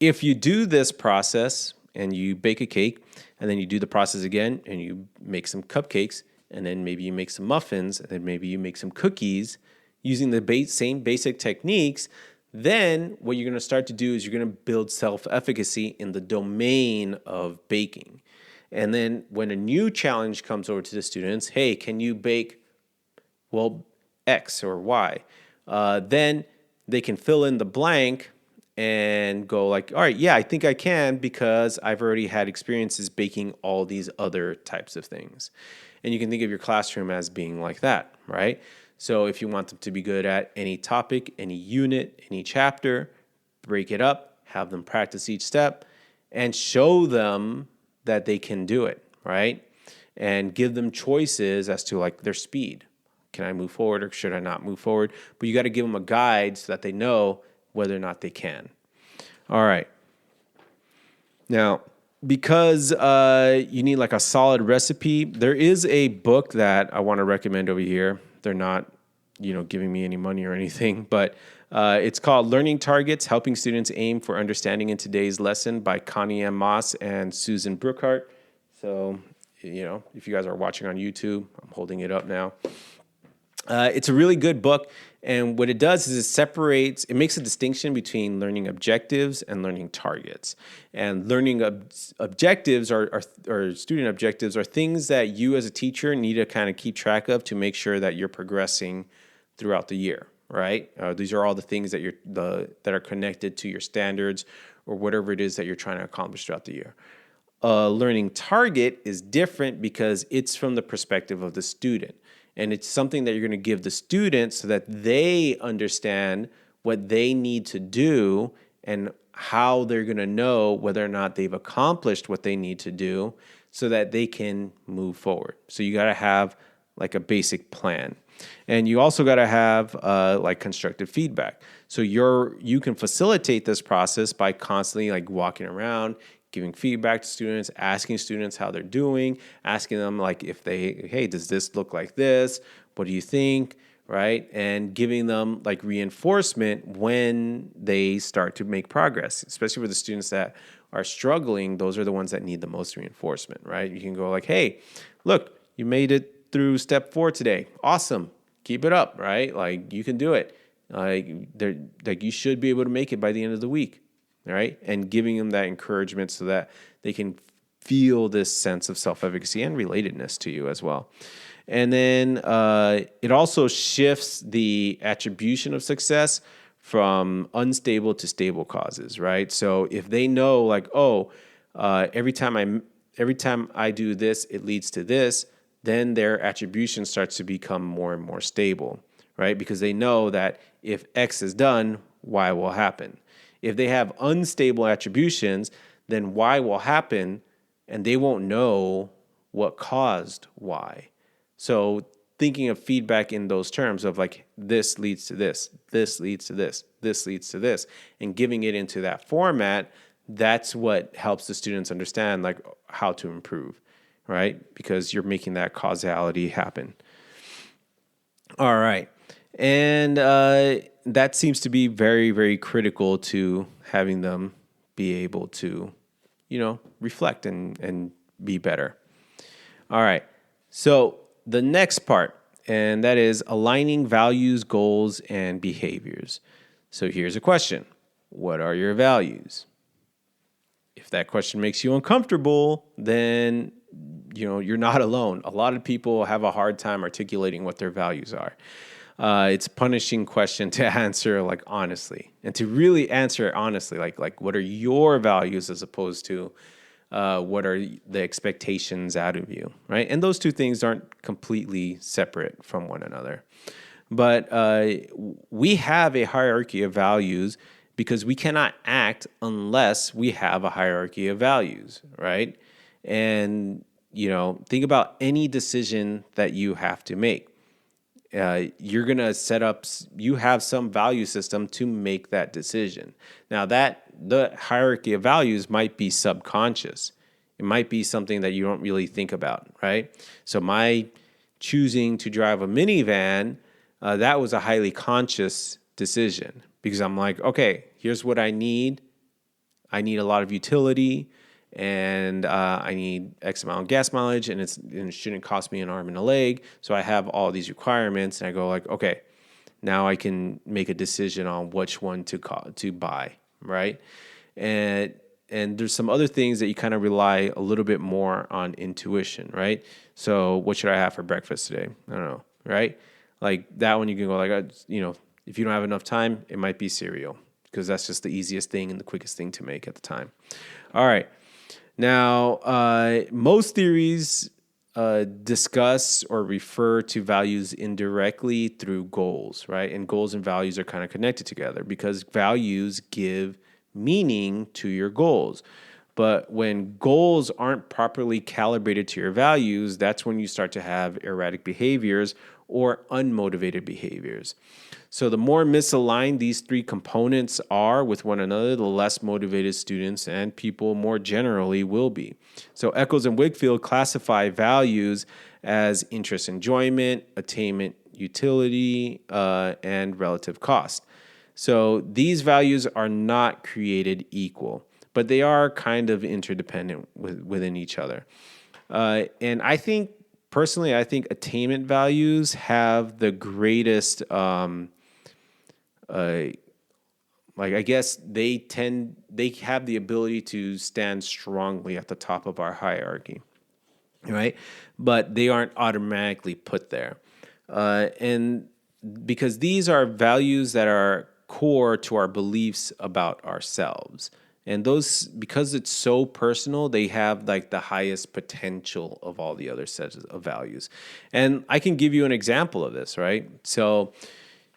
if you do this process and you bake a cake and then you do the process again and you make some cupcakes and then maybe you make some muffins and then maybe you make some cookies using the same basic techniques, then what you're going to start to do is you're going to build self-efficacy in the domain of baking. And then when a new challenge comes over to the students, hey, can you bake, well, X or Y? Then they can fill in the blank and go like, all right, yeah, I think I can because I've already had experiences baking all these other types of things. And you can think of your classroom as being like that, right? So if you want them to be good at any topic, any unit, any chapter, break it up, have them practice each step, and show them that they can do it, right? And give them choices as to like their speed. Can I move forward or should I not move forward? But you got to give them a guide so that they know whether or not they can. All right. Now, because you need like a solid recipe, there is a book that I want to recommend over here. They're not, giving me any money or anything, but it's called Learning Targets, Helping Students Aim for Understanding in Today's Lesson by Connie M. Moss and Susan Brookhart. So, if you guys are watching on YouTube, I'm holding it up now. It's a really good book, and what it does is it makes a distinction between learning objectives and learning targets. And learning objectives or student objectives are things that you as a teacher need to kind of keep track of to make sure that you're progressing throughout the year, right? These are all the things that that are connected to your standards or whatever it is that you're trying to accomplish throughout the year. Learning target is different because it's from the perspective of the student. And it's something that you're going to give the students so that they understand what they need to do and how they're going to know whether or not they've accomplished what they need to do so that they can move forward. So you got to have like a basic plan. And you also got to have like constructive feedback. So you can facilitate this process by constantly like walking around, giving feedback to students, asking students how they're doing, asking them like hey, does this look like this? What do you think? Right? And giving them like reinforcement when they start to make progress, especially for the students that are struggling. Those are the ones that need the most reinforcement, right? You can go like, hey, look, you made it through step 4 today. Awesome. Keep it up, right? Like you can do it. Like you should be able to make it by the end of the week. Right? And giving them that encouragement so that they can feel this sense of self-efficacy and relatedness to you as well. And then it also shifts the attribution of success from unstable to stable causes, right? So if they know like, every time I do this, it leads to this, then their attribution starts to become more and more stable, right? Because they know that if X is done, Y will happen. If they have unstable attributions, then Y will happen and they won't know what caused Y. So thinking of feedback in those terms of like, this leads to this, this leads to this, this leads to this, and giving it into that format, that's what helps the students understand like how to improve, right? Because you're making that causality happen. All right. And that seems to be very, very critical to having them be able to, reflect and be better. All right. So the next part, and that is aligning values, goals, and behaviors. So here's a question. What are your values? If that question makes you uncomfortable, then you're not alone. A lot of people have a hard time articulating what their values are. It's a punishing question to answer like honestly, and to really answer honestly, like what are your values as opposed to what are the expectations out of you, right? And those two things aren't completely separate from one another. But we have a hierarchy of values because we cannot act unless we have a hierarchy of values, right? And, think about any decision that you have to make. You're going to set up, you have some value system to make that decision. Now the hierarchy of values might be subconscious. It might be something that you don't really think about, right? So my choosing to drive a minivan, that was a highly conscious decision because I'm like, okay, here's what I need. I need a lot of utility and I need X amount of gas mileage and it shouldn't cost me an arm and a leg. So I have all these requirements and I go like, okay, now I can make a decision on which one to buy, right? And there's some other things that you kind of rely a little bit more on intuition, right? So what should I have for breakfast today? I don't know, right? Like that one you can go like, if you don't have enough time, it might be cereal because that's just the easiest thing and the quickest thing to make at the time. All right. Now, most theories discuss or refer to values indirectly through goals, right? And goals and values are kind of connected together because values give meaning to your goals. But when goals aren't properly calibrated to your values, that's when you start to have erratic behaviors or unmotivated behaviors. So the more misaligned these three components are with one another, the less motivated students and people more generally will be. So Eccles and Wigfield classify values as interest, enjoyment, attainment, utility, and relative cost. So these values are not created equal, but they are kind of interdependent within each other. And I think, personally, attainment values have the greatest, I guess they have the ability to stand strongly at the top of our hierarchy, right? But they aren't automatically put there. And because these are values that are core to our beliefs about ourselves. And those, because it's so personal, they have like the highest potential of all the other sets of values. And I can give you an example of this, right? So,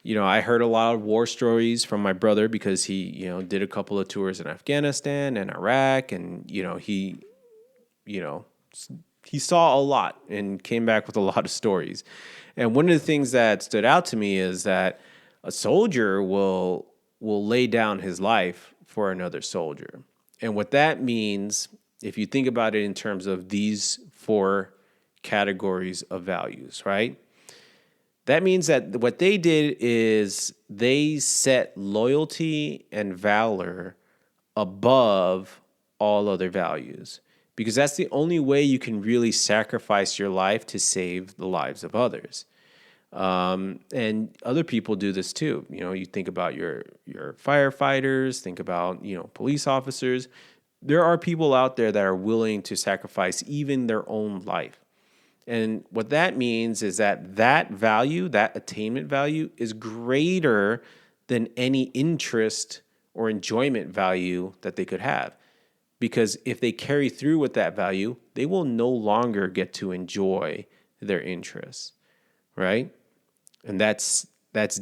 I heard a lot of war stories from my brother because he, did a couple of tours in Afghanistan and Iraq, and he saw a lot and came back with a lot of stories. And one of the things that stood out to me is that a soldier will lay down his life for another soldier. And what that means, if you think about it in terms of these four categories of values, right? That means that what they did is they set loyalty and valor above all other values, because that's the only way you can really sacrifice your life to save the lives of others. And other people do this too. You think about your firefighters, think about, police officers. There are people out there that are willing to sacrifice even their own life. And what that means is that value, that attainment value, is greater than any interest or enjoyment value that they could have. Because if they carry through with that value, they will no longer get to enjoy their interests, right? And that's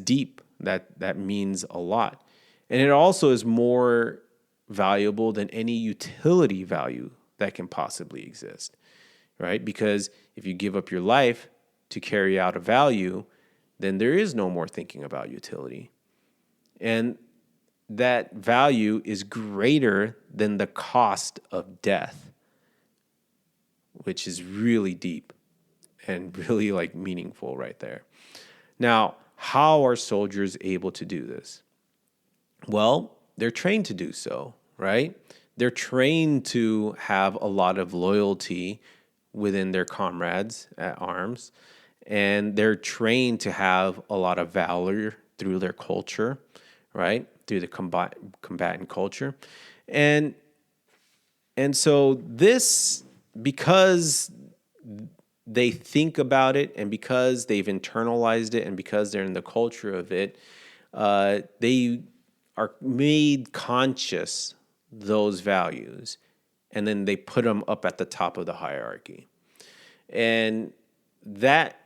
deep. That means a lot. And it also is more valuable than any utility value that can possibly exist, right? Because if you give up your life to carry out a value, then there is no more thinking about utility. And that value is greater than the cost of death, which is really deep and really meaningful right there. Now, how are soldiers able to do this? Well, they're trained to do so, right? they're trained to have a lot of loyalty within their comrades at arms, and they're trained to have a lot of valor through their culture, right? Through the combatant culture. And so this, because they think about it and because they've internalized it and because they're in the culture of it, they are made conscious those values, and then they put them up at the top of the hierarchy. And that,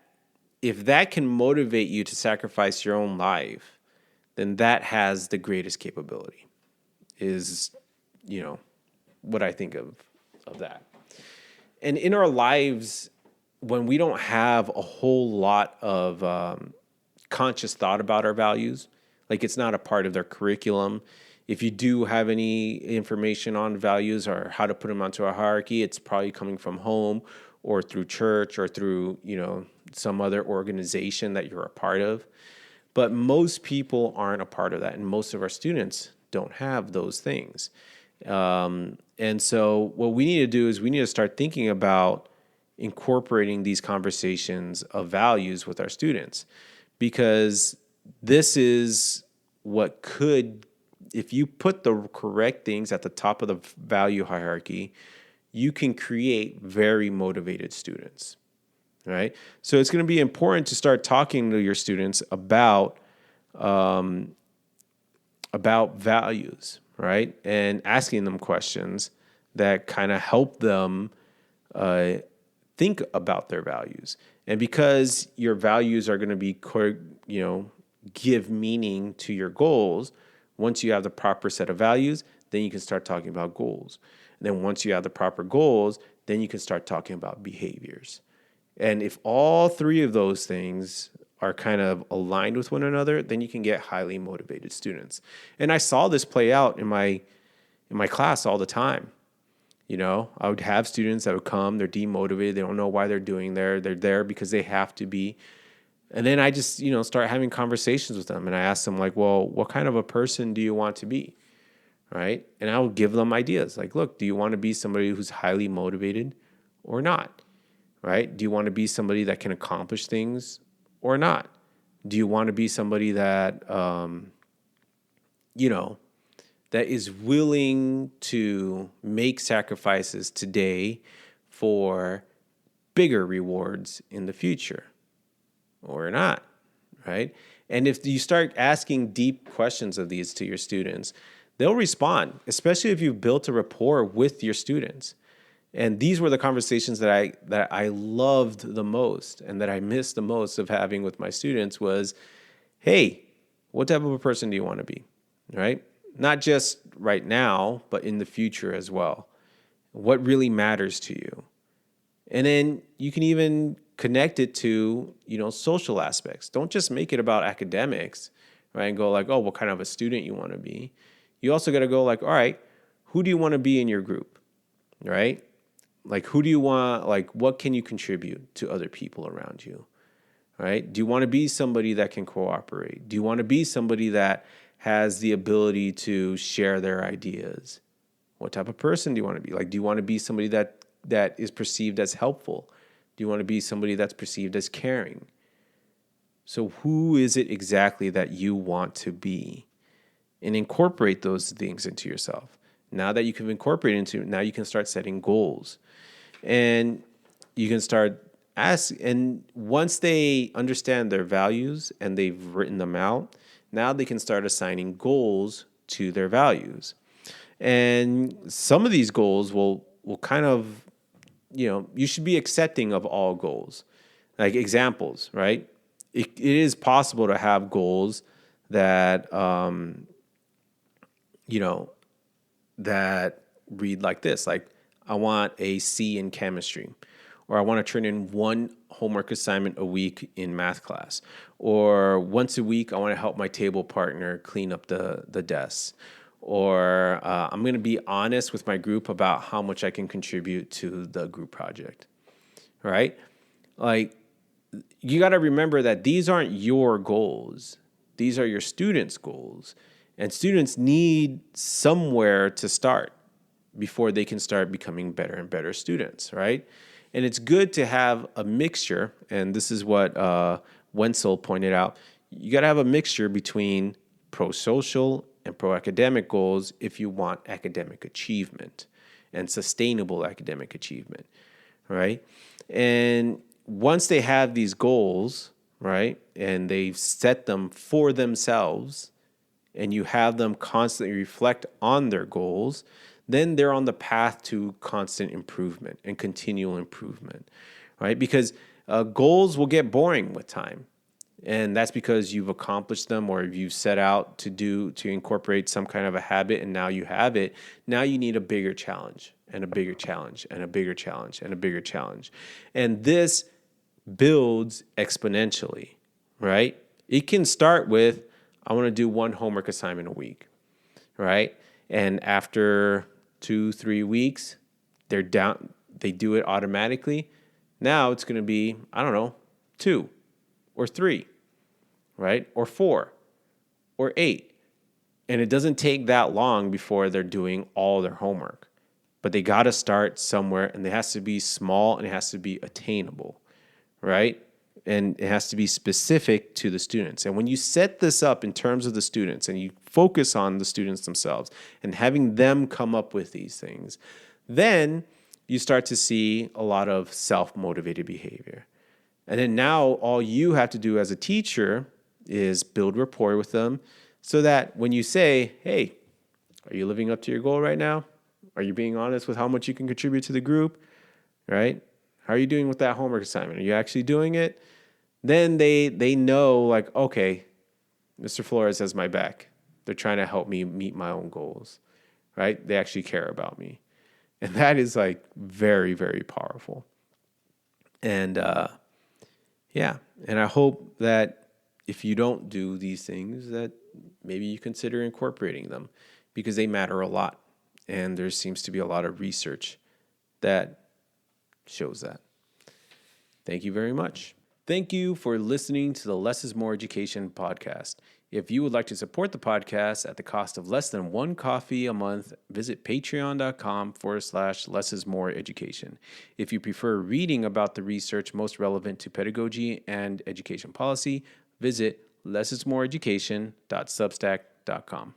if that can motivate you to sacrifice your own life, then that has the greatest capability, is, what I think of that. And in our lives, when we don't have a whole lot of conscious thought about our values, like it's not a part of their curriculum. If you do have any information on values or how to put them onto a hierarchy, it's probably coming from home or through church or through, some other organization that you're a part of. But most people aren't a part of that, and most of our students don't have those things. And so what we need to do is we need to start thinking about incorporating these conversations of values with our students, because this is what could, if you put the correct things at the top of the value hierarchy, you can create very motivated students, right? So it's going to be important to start talking to your students about values, right? And asking them questions that kind of help them think about their values. And because your values are going to be, give meaning to your goals, once you have the proper set of values, then you can start talking about goals. And then once you have the proper goals, then you can start talking about behaviors. And if all three of those things are kind of aligned with one another, then you can get highly motivated students. And I saw this play out in my class all the time. I would have students that would come, they're demotivated, they don't know why they're they're there because they have to be. And then I just, start having conversations with them, and I ask them like, well, what kind of a person do you want to be? Right? And I will give them ideas like, look, do you want to be somebody who's highly motivated or not? Right? Do you want to be somebody that can accomplish things or not? Do you want to be somebody that, that is willing to make sacrifices today for bigger rewards in the future or not, right? And if you start asking deep questions of these to your students, they'll respond, especially if you've built a rapport with your students. And these were the conversations that I loved the most and that I missed the most of having with my students was, hey, what type of a person do you want to be, right? Not just right now, but in the future as well. What really matters to you? And then you can even connect it to, social aspects. Don't just make it about academics, right? And go like, oh, what kind of a student you want to be. You also got to go like, all right, who do you want to be in your group, right? Like, who do you want, like, what can you contribute to other people around you, right? Do you want to be somebody that can cooperate? Do you want to be somebody that has the ability to share their ideas? What type of person do you want to be? Like, do you want to be somebody that is perceived as helpful? Do you want to be somebody that's perceived as caring? So who is it exactly that you want to be? And incorporate those things into yourself. Now that you can incorporate into it, now you can start setting goals. And you can start and once they understand their values and they've written them out, now they can start assigning goals to their values. And some of these goals will kind of, you should be accepting of all goals. Like examples, right? It is possible to have goals that, that read like this, like, I want a C in chemistry, or I want to turn in one homework assignment a week in math class, or once a week I want to help my table partner clean up the desks, or I'm going to be honest with my group about how much I can contribute to the group project, right? Like, you got to remember that these aren't your goals. These are your students' goals, and students need somewhere to start. before they can start becoming better and better students, right? And it's good to have a mixture, and this is what Wenzel pointed out. You got to have a mixture between pro-social and pro-academic goals if you want academic achievement and sustainable academic achievement, right? And once they have these goals, right, and they've set them for themselves, and you have them constantly reflect on their goals, then they're on the path to constant improvement and continual improvement, right? Because goals will get boring with time. And that's because you've accomplished them, or you've set out to incorporate some kind of a habit, and now you have it. Now you need a bigger challenge and a bigger challenge and a bigger challenge and a bigger challenge. And this builds exponentially, right? It can start with, I want to do one homework assignment a week, right? And after 2-3 weeks, they're down, they do it automatically. Now it's going to be, I don't know, 2 or 3, right? Or 4 or 8. And it doesn't take that long before they're doing all their homework. But they got to start somewhere, and it has to be small and it has to be attainable, right? And it has to be specific to the students. And when you set this up in terms of the students and you focus on the students themselves and having them come up with these things, then you start to see a lot of self-motivated behavior. And then now all you have to do as a teacher is build rapport with them so that when you say, hey, are you living up to your goal right now? Are you being honest with how much you can contribute to the group, right? How are you doing with that homework assignment? Are you actually doing it? Then they know, like, okay, Mr. Flores has my back. They're trying to help me meet my own goals, right? They actually care about me. And that is like very, very powerful. And yeah, and I hope that if you don't do these things, that maybe you consider incorporating them because they matter a lot. And there seems to be a lot of research that shows that. Thank you very much. Thank you for listening to the Less is More Education podcast. If you would like to support the podcast at the cost of less than one coffee a month, visit patreon.com/less is more education. If you prefer reading about the research most relevant to pedagogy and education policy, visit lessismoreeducation.substack.com.